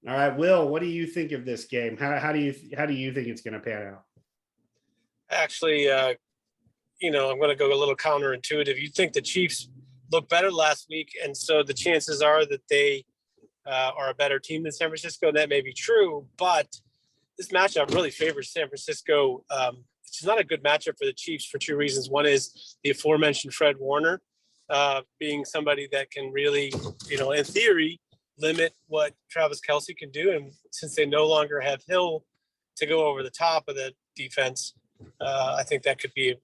All right, Will, what do you think of this game? How do you think it's going to pan out? Actually, I'm going to go a little counterintuitive. You think the Chiefs look better last week, and so the chances are that they are a better team than San Francisco. That may be true, but this matchup really favors San Francisco. It's not a good matchup for the Chiefs for two reasons. One is the aforementioned Fred Warner being somebody that can really, in theory, limit what Travis Kelce can do. And since they no longer have Hill to go over the top of the defense, I think that could be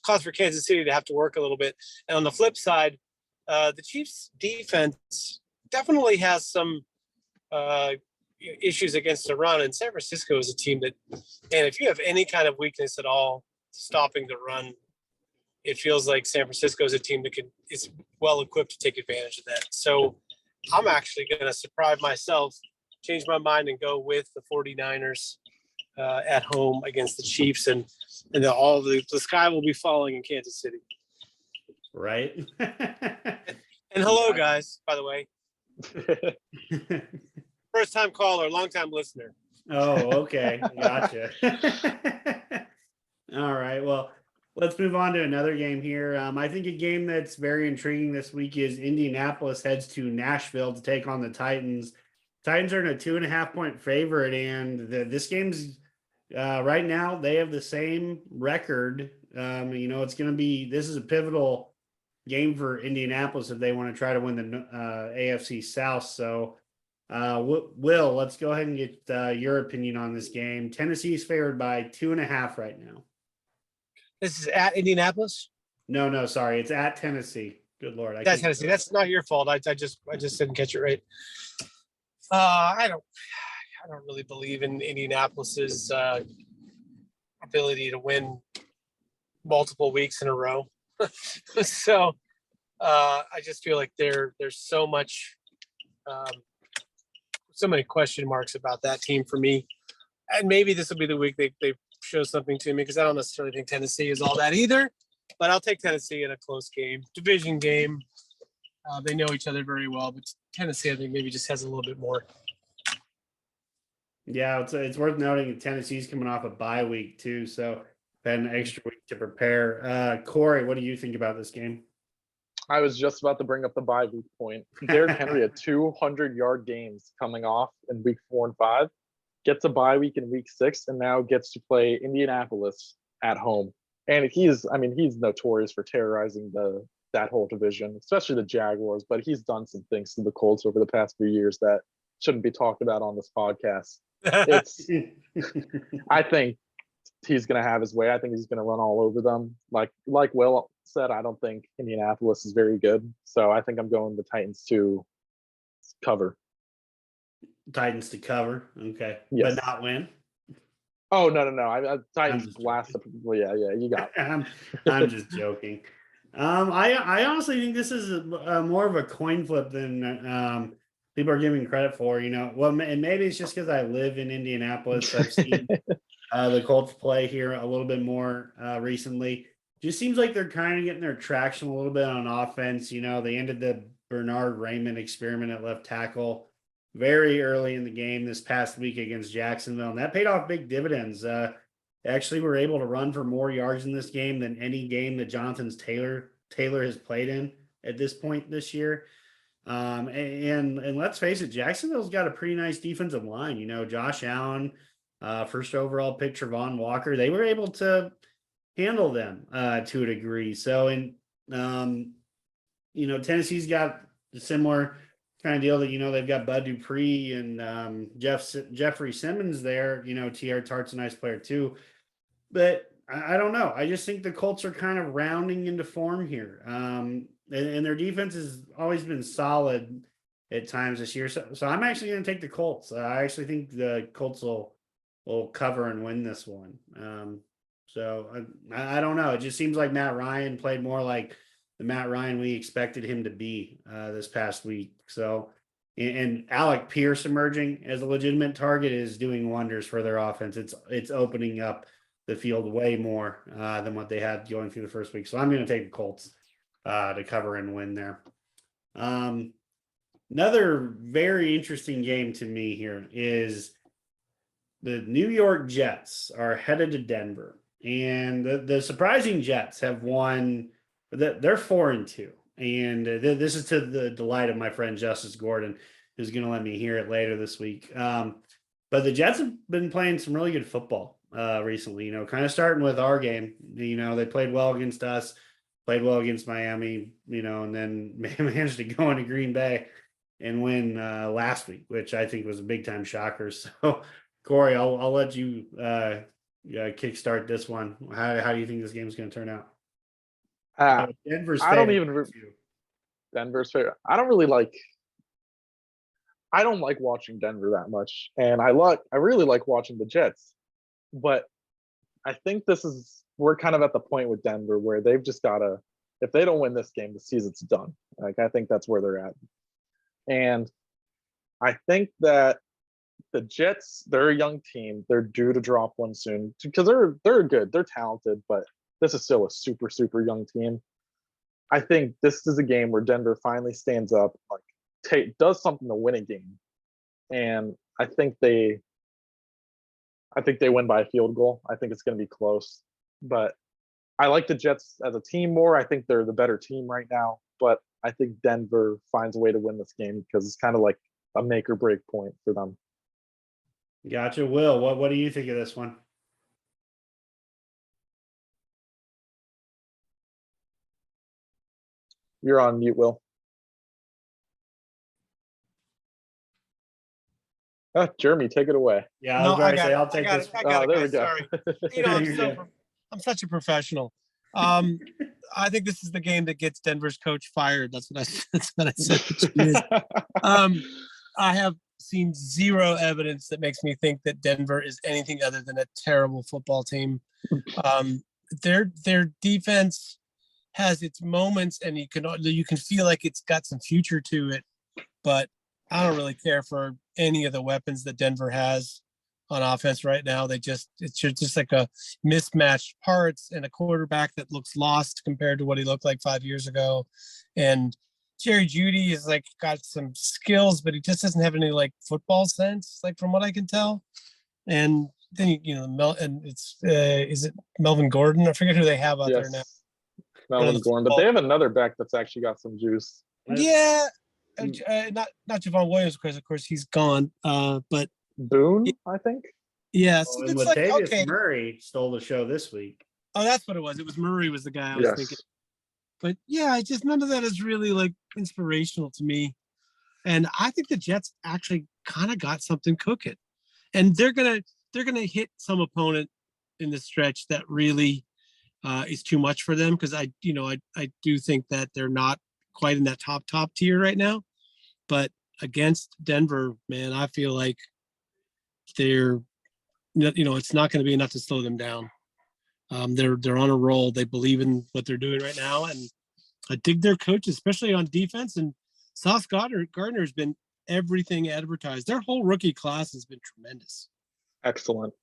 cause for Kansas City to have to work a little bit. And on the flip side, the Chiefs defense definitely has some issues against the run, and San Francisco is a team that, and if you have any kind of weakness at all stopping the run, it feels like San Francisco is a team that is well equipped to take advantage of that. So I'm actually going to surprise myself, change my mind, and go with the 49ers at home against the Chiefs, and the sky will be falling in Kansas City. Right. And hello, guys, by the way. First time caller, long time listener. Oh, okay. Gotcha. All right. Well, let's move on to another game here. I think a game that's very intriguing this week is Indianapolis heads to Nashville to take on the Titans. Titans are in a 2.5-point favorite, and this game's right now they have the same record. This is a pivotal game for Indianapolis if they want to try to win the AFC South. So, Will, let's go ahead and get your opinion on this game. Tennessee's favored by 2.5 right now. This is at Indianapolis? No, sorry, it's at Tennessee. Good Lord, that's Tennessee. That's not your fault. I just didn't catch it right. I don't really believe in Indianapolis's ability to win multiple weeks in a row. So I just feel like there's so many question marks about that team for me. And maybe this will be the week they show something to me, because I don't necessarily think Tennessee is all that either. But I'll take Tennessee in a close game, division game. They know each other very well, but Tennessee, I think, maybe just has a little bit more. Yeah, it's worth noting that Tennessee's coming off a bye week too, so had an extra week to prepare. Corey, what do you think about this game? I was just about to bring up the bye week point. Derrick Henry had 200-yard games coming off in week 4 and 5, gets a bye week in week 6, and now gets to play Indianapolis at home. And he's notorious for terrorizing that whole division, especially the Jaguars, but he's done some things to the Colts over the past few years that shouldn't be talked about on this podcast. I think he's going to have his way. I think he's going to run all over them. Like Will said, I don't think Indianapolis is very good. So I think I'm going the Titans to cover. Titans to cover. Okay. Yes. But not win. Oh, no. Titans last. Yeah, you got it. I'm just joking. I honestly think this is more of a coin flip than people are giving credit for, Well, and maybe it's just because I live in Indianapolis. I've seen the Colts play here a little bit more recently. Just seems like they're kind of getting their traction a little bit on offense. They ended the Bernard Raymond experiment at left tackle very early in the game this past week against Jacksonville, and that paid off big dividends. Actually were able to run for more yards in this game than any game that Jonathan Taylor has played in at this point this year. And let's face it, Jacksonville's got a pretty nice defensive line. Josh Allen, first overall pick, Travon Walker, they were able to handle them to a degree. So, Tennessee's got a similar kind of deal that, they've got Bud Dupree and Jeffrey Simmons there. T.R. Tart's a nice player too. But I don't know. I just think the Colts are kind of rounding into form here. And their defense has always been solid at times this year. So I'm actually going to take the Colts. I actually think the Colts will cover and win this one. So I don't know. It just seems like Matt Ryan played more like the Matt Ryan we expected him to be this past week. So, and Alec Pierce emerging as a legitimate target is doing wonders for their offense. It's opening up the field way more than what they had going through the first week. So I'm going to take the Colts to cover and win there. Another very interesting game to me here is the New York Jets are headed to Denver, and the surprising Jets have won. They're 4-2, and this is to the delight of my friend Justice Gordon, who's going to let me hear it later this week. But the Jets have been playing some really good football recently. You know, kind of starting with our game. You know, they played well against us, played well against Miami. You know, and then managed to go into Green Bay and win last week, which I think was a big time shocker. So, Corey, I'll let you kickstart this one. How do you think this game is going to turn out? Denver's I don't favorite. even Denver's favorite. I don't like watching Denver that much, and I really like watching the Jets, but I think we're kind of at the point with Denver where they've just gotta, if they don't win this game, the season's done. Like I think that's where they're at, and I think that the Jets, they're a young team. They're due to drop one soon because they're good, they're talented, but this is still a super super young team. I think this is a game where Denver finally stands up, like does something to win a game, and I think they win by a field goal. I think it's going to be close, but I like the Jets as a team more. I think they're the better team right now, but I think Denver finds a way to win this game because it's kind of like a make or break point for them. Gotcha. Will, what do you think of this one? You're on mute, Will. Jeremy, take it away. Yeah, No, I got it. I'll I take got this. it. I got it, there we guys. go. Sorry. You know, You're good. I'm such a professional. I think this is the game that gets Denver's coach fired. That's what I said. I have seen zero evidence that makes me think that Denver is anything other than a terrible football team. Their defense has its moments, and you can feel like it's got some future to it, but I don't really care for any of the weapons that Denver has on offense right now. It's just like a mismatched parts and a quarterback that looks lost compared to what he looked like 5 years ago. And Jerry Jeudy is like got some skills, but he just doesn't have any like football sense, like from what I can tell. And then is it Melvin Gordon? I forget who they have out there now. Melvin Gordon, but they have another back that's actually got some juice. Yeah, not Javon Williams, of course he's gone. But Boone, I think. Yeah, Oh, so and it's Latavius like okay. Murray stole the show this week. Oh, that's what it was. It was Murray was the guy I was thinking. But yeah, I just none of that is really like inspirational to me. And I think the Jets actually kind of got something cooking, and they're gonna hit some opponent in the stretch that really is too much for them because I do think that they're not quite in that top tier right now. But against Denver, man, I feel like they're it's not going to be enough to slow them down. They're on a roll. They believe in what they're doing right now, and I dig their coach, especially on defense. And Sauce Gardner has been everything advertised. Their whole rookie class has been tremendous. Excellent.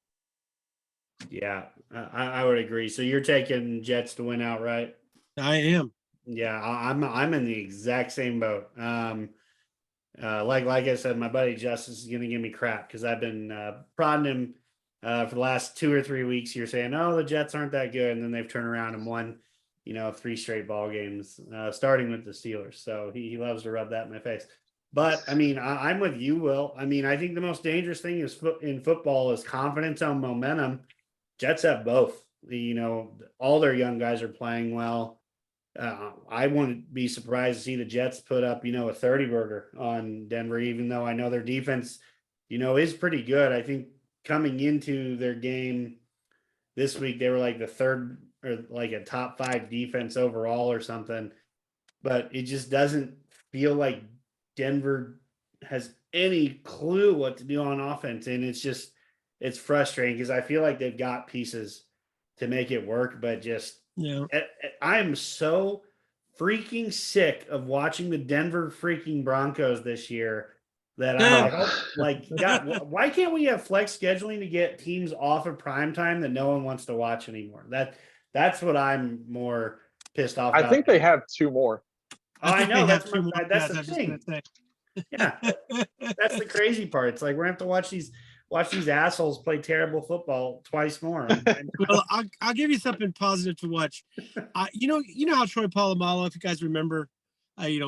Yeah, I would agree. So you're taking Jets to win outright? I am. Yeah, I'm in the exact same boat. Like I said, my buddy Justice is going to give me crap because I've been prodding him for the last 2 or 3 weeks here, saying, "Oh, the Jets aren't that good," and then they've turned around and won, 3 straight ball games, starting with the Steelers. So he loves to rub that in my face. But I mean, I'm with you, Will. I mean, I think the most dangerous thing in football is confidence and momentum. Jets have both. All their young guys are playing well. I wouldn't be surprised to see the Jets put up, a 30 burger on Denver, even though I know their defense, is pretty good. I think coming into their game this week, they were like the third or like a top 5 defense overall or something. But it just doesn't feel like Denver has any clue what to do on offense. And it's frustrating because I feel like they've got pieces to make it work, but just I'm so freaking sick of watching the Denver freaking Broncos this year that I'm like, God, why can't we have flex scheduling to get teams off of prime time that no one wants to watch anymore? That's what I'm more pissed off about. I think they have 2 more. I know that's the thing. Yeah, that's the crazy part. It's like we're gonna have to watch these assholes play terrible football twice more. Well, I'll give you something positive to watch. You know how Troy Polamalu, if you guys remember,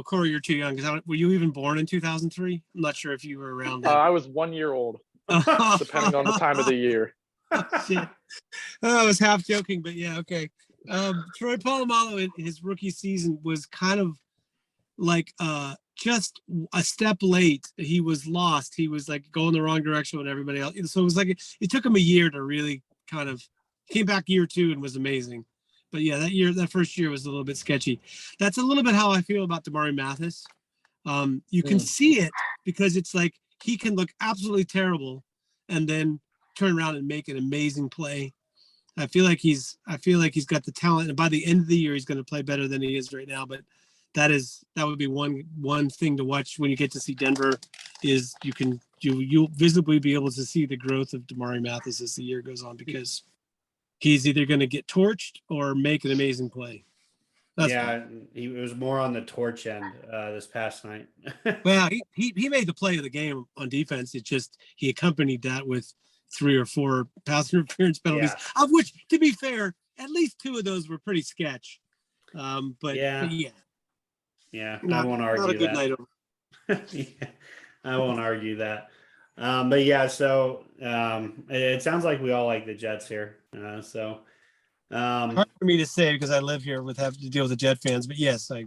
Corey, you're too young because were you even born in 2003? I'm not sure if you were around then. I was 1 year old, depending on the time of the year. Shit. I was half joking, but yeah, okay. Troy Polamalu in his rookie season was kind of like just a step late. He was lost. He was like going the wrong direction with everybody else. So it was like it took him a year to really kind of came back year 2 and was amazing. But yeah, that first year was a little bit sketchy. That's a little bit how I feel about Damari Mathis. You can see it because it's like he can look absolutely terrible and then turn around and make an amazing play. I feel like he's got the talent, and by the end of the year, he's going to play better than he is right now. But that would be one thing to watch when you get to see Denver is you'll visibly be able to see the growth of Damari Mathis as the year goes on because he's either going to get torched or make an amazing play. He was more on the torch end this past night. Well, he made the play of the game on defense. It's just he accompanied that with 3 or 4 pass interference penalties, of which, to be fair, at least 2 of those were pretty sketch. But I won't argue not a good that. night over. I won't argue that. But yeah, so it sounds like we all like the Jets here. Hard for me to say because I live here with having to deal with the Jet fans, but yes, I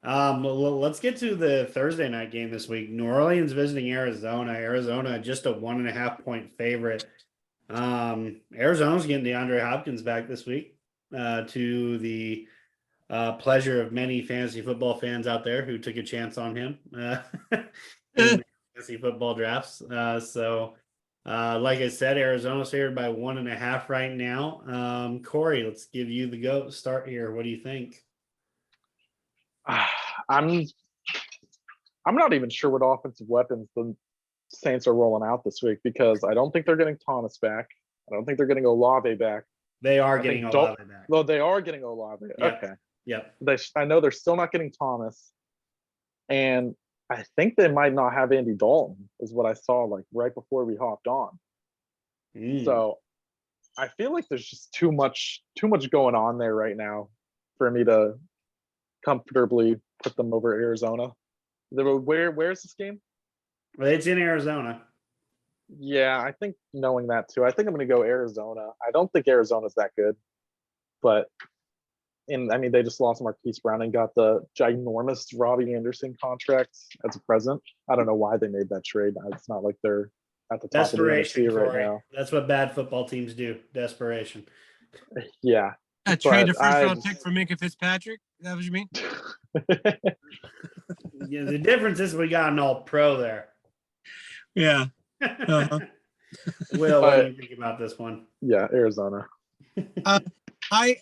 let's get to the Thursday night game this week. New Orleans visiting Arizona. Arizona just a 1.5 point favorite. Arizona's getting DeAndre Hopkins back this week to the pleasure of many fantasy football fans out there who took a chance on him in fantasy football drafts. Like I said, Arizona's favored by 1.5 right now. Corey, let's give you the go start here. What do you think? I'm not even sure what offensive weapons the Saints are rolling out this week because I don't think they're getting Thomas back. I don't think they're getting Olave back. They are getting Olave back. Well, they are getting Olave. Yep. Okay. Yep. I know they're still not getting Thomas, and I think they might not have Andy Dalton, is what I saw like right before we hopped on. So I feel like there's just too much going on there right now for me to comfortably put them over Arizona. Where's this game? Well, it's in Arizona. Yeah, I think knowing that too, I think I'm going to go Arizona. I don't think Arizona's that good, but they just lost Marquise Brown and got the ginormous Robbie Anderson contract as a present. I don't know why they made that trade. It's not like they're at the top of the NFC right now. That's what bad football teams do. Desperation. Yeah. Trade a first-round pick for Minka Fitzpatrick? Is that what you mean? Yeah, the difference is we got an all-pro there. Yeah. Uh-huh. Will, what do you think about this one? Yeah, Arizona. I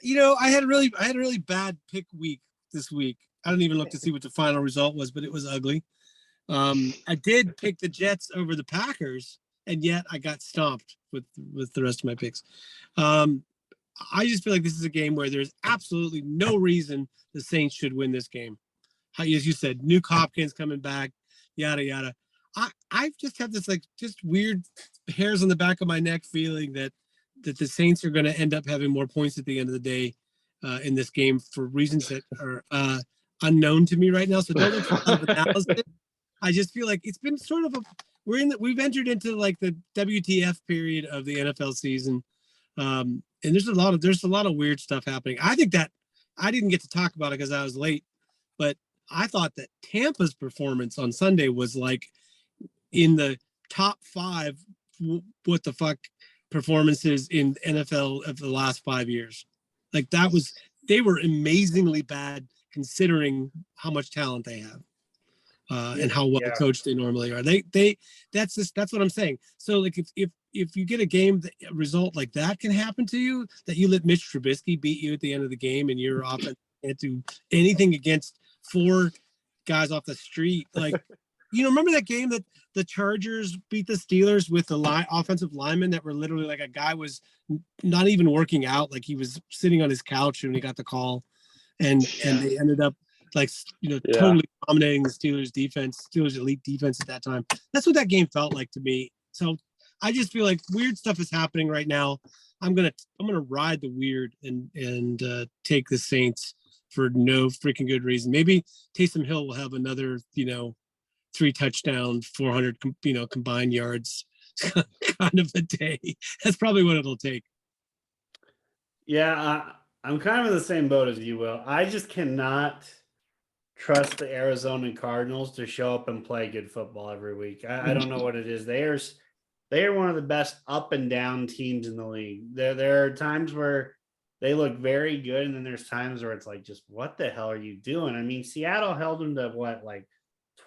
had a really bad pick week this week. I didn't even look to see what the final result was, but it was ugly. I did pick the Jets over the Packers, and yet I got stomped with the rest of my picks. I just feel like this is a game where there's absolutely no reason the Saints should win this game. As you said, Nuke Hopkins coming back, yada yada. I just have this like just weird hairs on the back of my neck feeling that the Saints are going to end up having more points at the end of the day in this game for reasons that are unknown to me right now. So don't look for analysis. I just feel like it's been sort of we've entered into like the WTF period of the NFL season. And there's a lot of weird stuff happening. I think that I didn't get to talk about it because I was late, but I thought that Tampa's performance on Sunday was like in the top 5 what the fuck performances in NFL of the last 5 years. Like they were amazingly bad considering how much talent they have. And how well coached they normally are. That's what I'm saying. So like if you get a game result like that can happen to you, that you let Mitch Trubisky beat you at the end of the game and your offense can't do anything against 4 guys off the street. Like, remember that game that the Chargers beat the Steelers with the offensive linemen that were literally like a guy was not even working out, like he was sitting on his couch when he got the call, and they ended up like, Yeah. totally dominating the Steelers defense, Steelers elite defense at that time. That's what that game felt like to me. So I just feel like weird stuff is happening right now. I'm gonna ride the weird and take the Saints for no freaking good reason. Maybe Taysom Hill will have another 3 touchdown, 400 combined yards kind of a day. That's probably what it'll take. Yeah, I'm kind of in the same boat as you, Will. I just cannot trust the Arizona Cardinals to show up and play good football every week. I don't know what it is. They are one of the best up and down teams in the league. There are times where they look very good, and then there's times where it's like, just what the hell are you doing? I mean, Seattle held them to what, like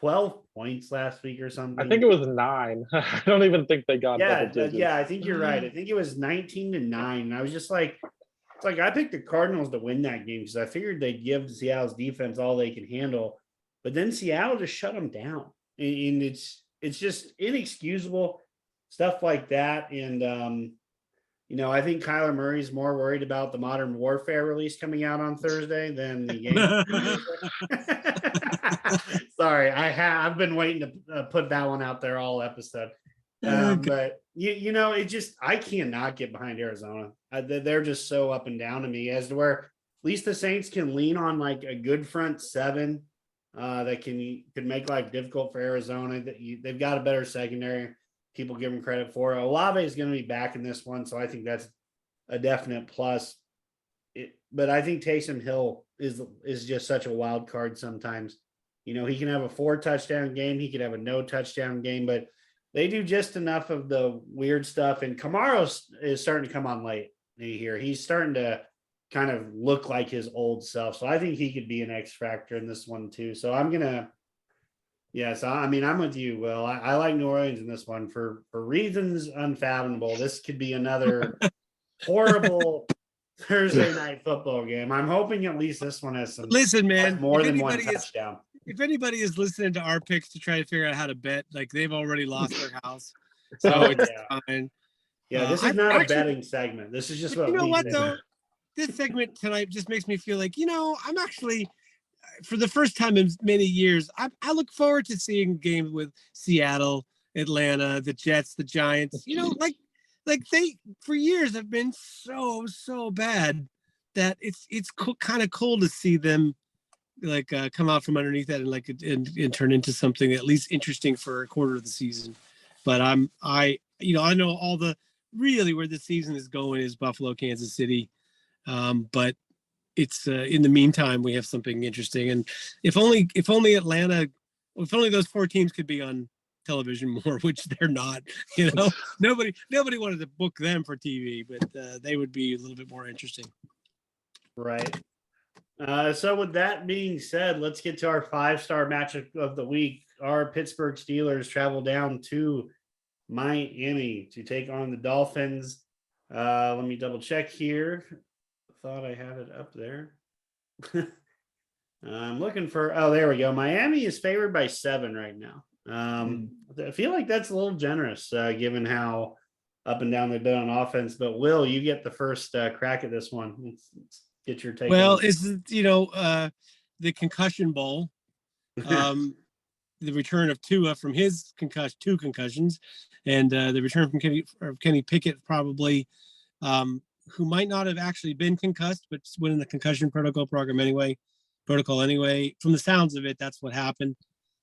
12 points last week or something? I think it was 9. I don't even think they got double digits. Yeah, I think you're right. I think it was 19-9. And I was just like, it's like I picked the Cardinals to win that game because I figured they'd give Seattle's defense all they can handle. But then Seattle just shut them down. And it's just inexcusable stuff like that. And I think Kyler Murray's more worried about the Modern Warfare release coming out on Thursday than the game. Sorry, I've been waiting to put that one out there all episode. But it just, I cannot get behind Arizona. They're just so up and down to me, as to where at least the Saints can lean on like a good front seven that could make life difficult for Arizona. They've got a better secondary. People give them credit for. Olave is going to be back in this one, so I think that's a definite plus. But I think Taysom Hill is just such a wild card sometimes. He can have a 4 touchdown game. He could have a no touchdown game, but they do just enough of the weird stuff. And Kamara is starting to come on late here. He's starting to kind of look like his old self. So I think he could be an X factor in this one too. So I'm with you, Will. I like New Orleans in this one for reasons unfathomable. This could be another horrible Thursday night football game. I'm hoping at least this one has some. Listen, man, more than one touchdown. If anybody is listening to our picks to try to figure out how to bet, like, they've already lost their house, so it's fine. Yeah, this is not a betting segment. This is just what though. This segment tonight just makes me feel like I'm actually, for the first time in many years, I look forward to seeing a game with Seattle, Atlanta, the Jets, the Giants. Like they for years have been so bad that it's kind of cool to see them come out from underneath that and turn into something at least interesting for a quarter of the season. But I know all the really where the season is going is Buffalo, Kansas City, but it's in the meantime we have something interesting. And if only Atlanta, if only those 4 teams could be on television more, which they're not. Nobody wanted to book them for TV, but they would be a little bit more interesting. Right. So with that being said, let's get to our 5-star matchup of the week. Our Pittsburgh Steelers travel down to Miami to take on the Dolphins. Let me double check here. Thought I had it up there. I'm looking for, there we go. Miami is favored by 7 right now. I feel like that's a little generous given how up and down they've been on offense. But Will, you get the first crack at this one. Let's get your take. Well, it's the concussion bowl, the return of Tua from his 2 concussions, and the return from Kenny Pickett, probably, who might not have actually been concussed, but went in the concussion protocol anyway. From the sounds of it, that's what happened,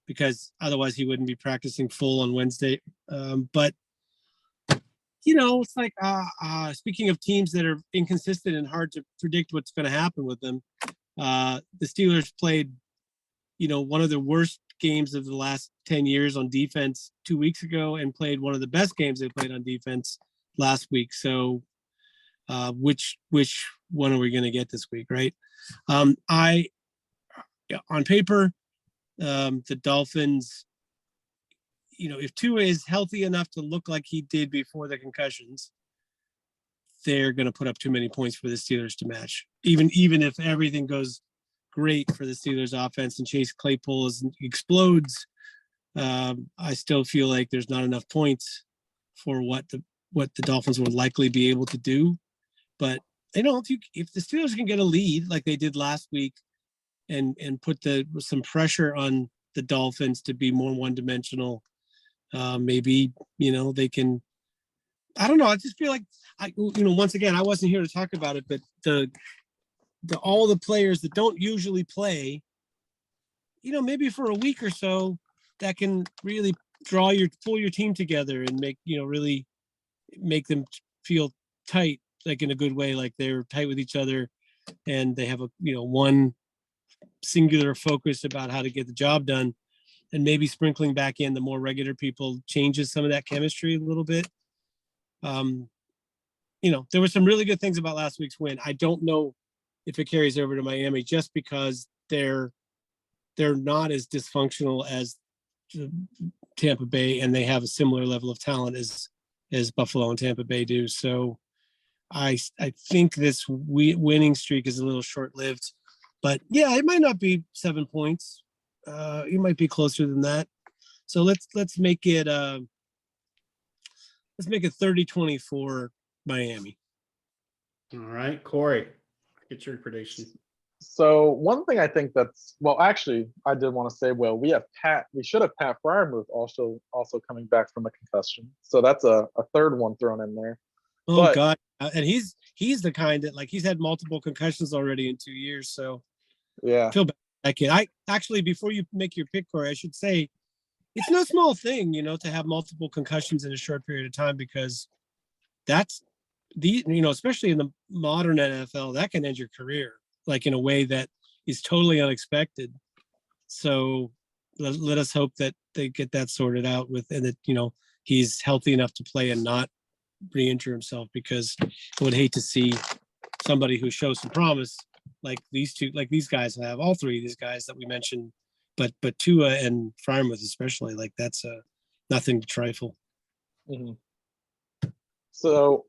because otherwise he wouldn't be practicing full on Wednesday. But it's like, speaking of teams that are inconsistent and hard to predict what's going to happen with them, the Steelers played, one of the worst games of the last 10 years on defense 2 weeks ago, and played one of the best games they played on defense last week. So which one are we going to get this week, right? On paper, the Dolphins, if Tua is healthy enough to look like he did before the concussions, they're going to put up too many points for the Steelers to match. Even if everything goes great for the Steelers offense and Chase Claypool explodes, I still feel like there's not enough points for what the Dolphins would likely be able to do. But if the Steelers can get a lead like they did last week, and put some pressure on the Dolphins to be more one-dimensional. Maybe, they can, I don't know. I just feel like once again, I wasn't here to talk about it, but all the players that don't usually play, maybe for a week or so, that can really pull your team together and really make them feel tight, like in a good way, like they're tight with each other and they have one singular focus about how to get the job done. And maybe sprinkling back in the more regular people changes some of that chemistry a little bit. There were some really good things about last week's win. I don't know if it carries over to Miami just because they're not as dysfunctional as Tampa Bay, and they have a similar level of talent as Buffalo and Tampa Bay do. So I think this winning streak is a little short-lived, but yeah, it might not be 7 points. It might be closer than that. So let's make it 30-24 Miami. All right, Corey, get your prediction. So one thing I think actually, I did want to say, we should have Pat Fryermuth also coming back from a concussion. So that's a third one thrown in there. Oh, God. And he's the kind that, he's had multiple concussions already in 2 years. So yeah, I feel bad. I actually, before you make your pick, Corey, I should say it's no small thing, to have multiple concussions in a short period of time, because that's especially in the modern NFL, that can end your career, in a way that is totally unexpected. So let us hope that they get that sorted out and that, he's healthy enough to play and not re-injure himself, because I would hate to see somebody who shows some promise like these guys have, all three of these guys that we mentioned, but Tua and Frymouth especially, that's nothing to trifle. Mm-hmm. So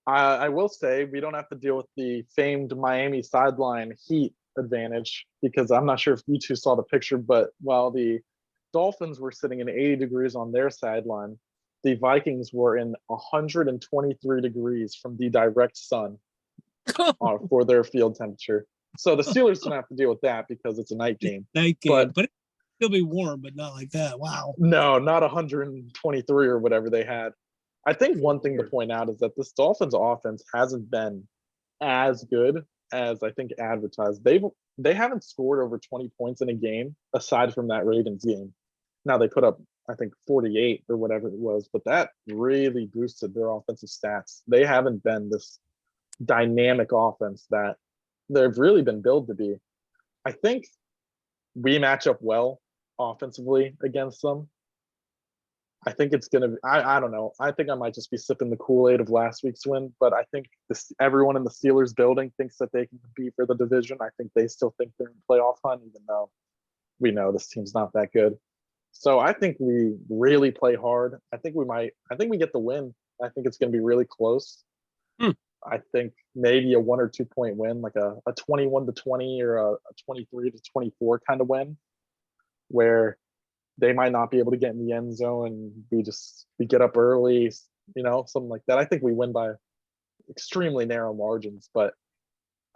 I will say we don't have to deal with the famed Miami sideline heat advantage, because I'm not sure if you two saw the picture, but while the Dolphins were sitting in 80 degrees on their sideline, the Vikings were in 123 degrees from the direct sun for their field temperature. So the Steelers don't have to deal with that because it's a night game. But it'll be warm, but not like that. Wow. No, not 123 or whatever they had. I think one thing to point out is that this Dolphins offense hasn't been as good as I think advertised. They haven't scored over 20 points in a game aside from that Ravens game. Now they put up, I think, 48 or whatever it was, but that really boosted their offensive stats. They haven't been this dynamic offense that they've really been billed to be. I think we match up well offensively against them. I think it's going to be, I don't know. I think I might just be sipping the Kool-Aid of last week's win, but I think everyone in the Steelers building thinks that they can compete for the division. I think they still think they're in playoff hunt, even though we know this team's not that good. So I think we really play hard. I think we get the win. I think it's going to be really close. I think maybe a 1 or 2 point win, like a 21-20 or a 23-24 kind of win, where they might not be able to get in the end zone and we get up early, something like that. I think we win by extremely narrow margins, but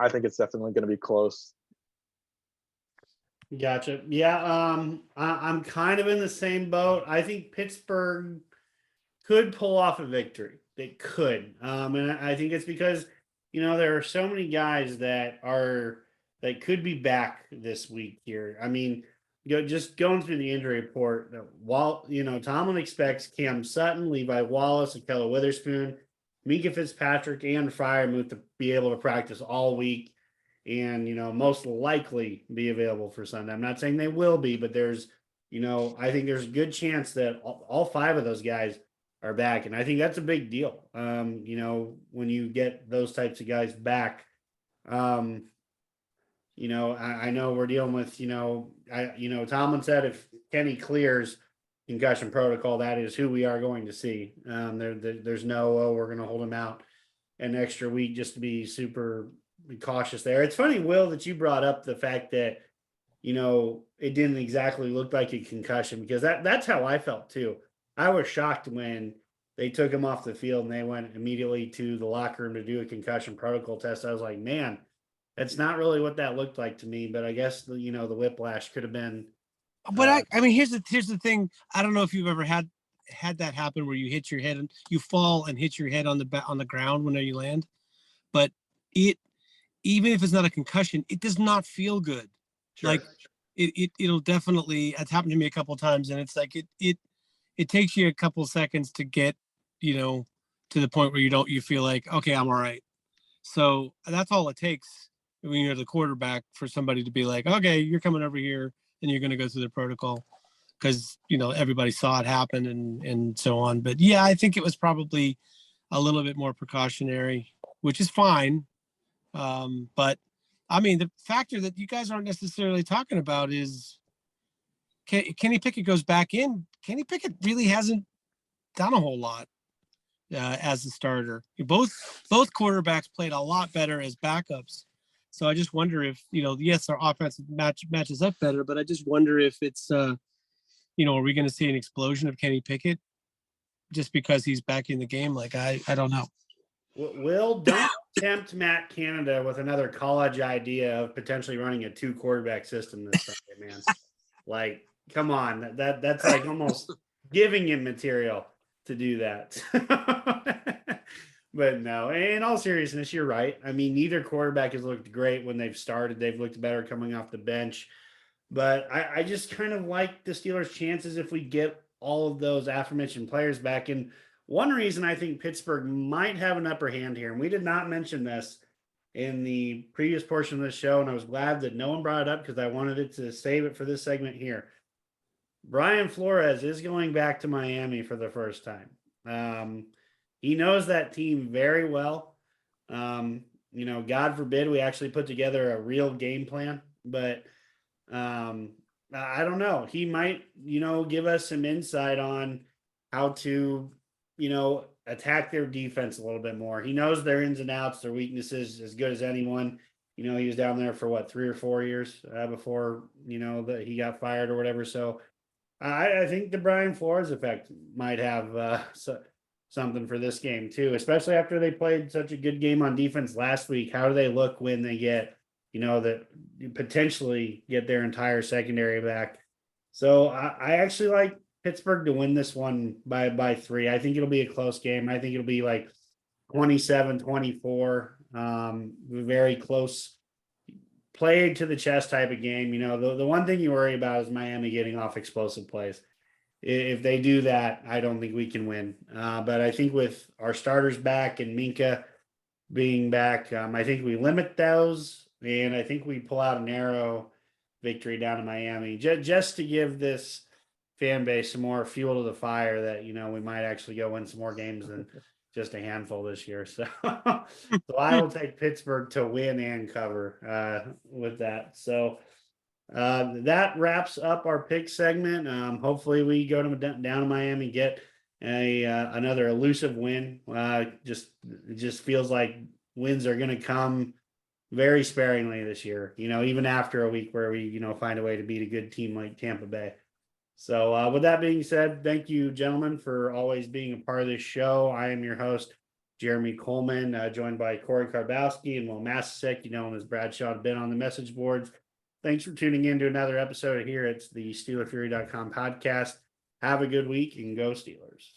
I think it's definitely going to be close. Gotcha. Yeah, I'm kind of in the same boat. I think Pittsburgh could pull off a victory. They could. And I think it's because, there are so many guys that could be back this week here. I mean, just going through the injury report, Tomlin expects Cam Sutton, Levi Wallace, Akella Witherspoon, Mika Fitzpatrick, and Freiermuth to be able to practice all week and, most likely be available for Sunday. I'm not saying they will be, but there's, I think there's a good chance that all 5 of those guys are back. And I think that's a big deal. When you get those types of guys back, I know we're dealing with, Tomlin said if Kenny clears concussion protocol, that is who we are going to see. There's no, we're going to hold him out an extra week just to be super cautious there. It's funny, Will, that you brought up the fact that, it didn't exactly look like a concussion, because that's how I felt too. I was shocked when they took him off the field and they went immediately to the locker room to do a concussion protocol test. I was like, man, That's not really what that looked like to me, but I guess the whiplash could have been. But I mean, here's the thing. I don't know if you've ever had that happen where you hit your head and you fall and hit your head on the ground whenever you land. But even if it's not a concussion, it does not feel good. Sure. Like it'll definitely. It's happened to me a couple of times, and it's like it takes you a couple seconds to get to the point where you feel like, okay, I'm all right. So that's all it takes when you're the quarterback for somebody to be like, okay, you're coming over here and you're going to go through the protocol because, everybody saw it happen and so on. But yeah, I think it was probably a little bit more precautionary, which is fine. But I mean, the factor that you guys aren't necessarily talking about is Kenny Pickett goes back in. Kenny Pickett really hasn't done a whole lot as a starter. Both quarterbacks played a lot better as backups. So I just wonder if, yes, our offense matches up better, but I just wonder if it's, are we going to see an explosion of Kenny Pickett just because he's back in the game? Like, I don't know. Will, don't tempt Matt Canada with another college idea of potentially running a 2 quarterback system this Sunday, man. Like, come on. That's like almost giving him material to do that. But no, in all seriousness, you're right. I mean, neither quarterback has looked great when they've started. They've looked better coming off the bench. But I just kind of like the Steelers' chances if we get all of those aforementioned players back. And one reason I think Pittsburgh might have an upper hand here, and we did not mention this in the previous portion of the show, and I was glad that no one brought it up because I wanted it to save it for this segment here. Brian Flores is going back to Miami for the first time. He knows that team very well. God forbid we actually put together a real game plan, but I don't know. He might, give us some insight on how to, attack their defense a little bit more. He knows their ins and outs, their weaknesses as good as anyone. He was down there for 3 or 4 years before, that he got fired or whatever. So I think the Brian Flores effect might have something for this game too, especially after they played such a good game on defense last week. How do they look when they get, that potentially get their entire secondary back? So I actually like Pittsburgh to win this one by 3. I think it'll be a close game. I think it'll be like 27-24, very close, played to the chest type of game. The one thing you worry about is Miami getting off explosive plays. If they do that, I don't think we can win. But I think with our starters back and Minka being back, I think we limit those, and I think we pull out a narrow victory down in Miami just to give this fan base some more fuel to the fire that, we might actually go win some more games than just a handful this year. So, so I will take Pittsburgh to win and cover with that. So that wraps up our pick segment. Hopefully we go down to Miami, get another elusive win. It just feels like wins are going to come very sparingly this year, even after a week where we, find a way to beat a good team like Tampa Bay. So with that being said, thank you, gentlemen, for always being a part of this show. I am your host, Jeremy Coleman, joined by Corey Karbowski and Will Masasek, him as Bradshaw, have been on the message boards. Thanks for tuning in to another episode here. It's the SteelerFury.com podcast. Have a good week and go Steelers.